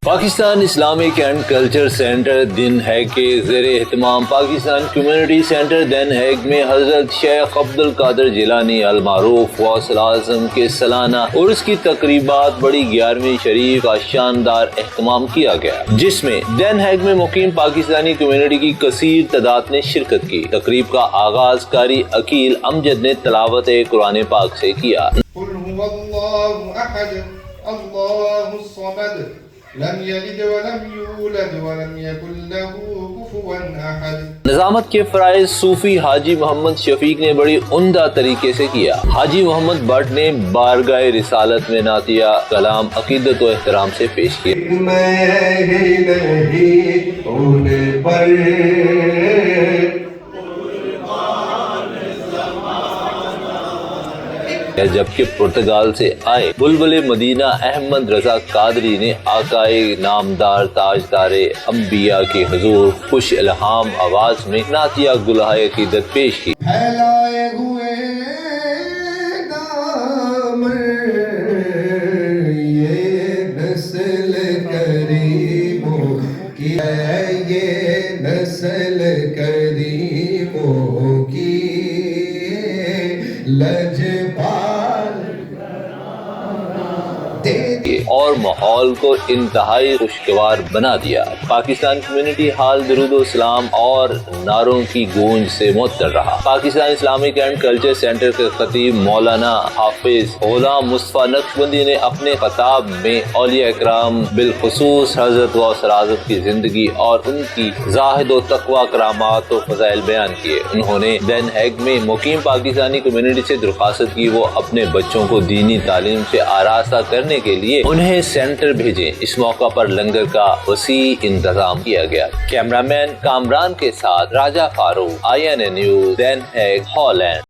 Pakistan Islamic and culture centre Den Haag کے زیر اہتمام Pakistan community centre Den Haag میں حضرت شیخ عبد القادر جیلانی المعروف غوث اعظم کے سالانہ عرس کی تقریبات بڑی 11ویں شریف کا شاندار اہتمام کیا گیا، جس میں دن ہیگ میں مقیم پاکستانی کمیونٹی کی کثیر تعداد نے شرکت کی۔ تقریب کا آغاز قاری عقیل امجد نے تلاوت قرآن پاک سے کیا۔ قل هو الله احد الله الصمد لم يلد ولم يولد ولم يكن له كفوا احد۔ نظامت کے فرائض صوفی حاجی محمد شفیق نے بڑی عمدہ طریقے سے کیا۔ حاجی محمد بٹ نے بارگاہ رسالت میں نعتیہ کلام عقیدت و احترام سے پیش کیا۔ جبکہ پرتگال سے آئے بلبل مدینہ احمد رضا قادری نے آقائے نامدار تاجدار انبیاء کے حضور خوش الہام آواز میں نعتیہ گلہائے عقیدت پیش کی۔ پھیلائے ہوئے دامن یہ نسل کریموں کی ہے، یہ نسل کریموں کی لجپال اور ماحول کو انتہائی خوشگوار بنا دیا۔ پاکستان کمیونٹی ہال درود و سلام اور نعروں کی گونج سے معطر رہا۔ Pakistan Islamic and culture centre کے خطیب مولانا حافظ غلام مصطفیٰ نقشبندی نے اپنے خطاب میں اولیاء اکرام بالخصوص حضرت غوث اعظم کی زندگی اور ان کی زاہد و تقوی کرامات و فضائل بیان کیے۔ انہوں نے دن ہیگ میں مقیم پاکستانی کمیونٹی سے درخواست کی وہ اپنے بچوں کو دینی تعلیم سے آراستہ کرنے کے لیے انہیں سینٹر بھیجیں۔ اس موقع پر لنگر کا وسیع انتظام کیا گیا۔ کیمرہ مین کامران کے ساتھ راجہ فاروق، INA نیوز، دن ہیگ، ہالینڈ۔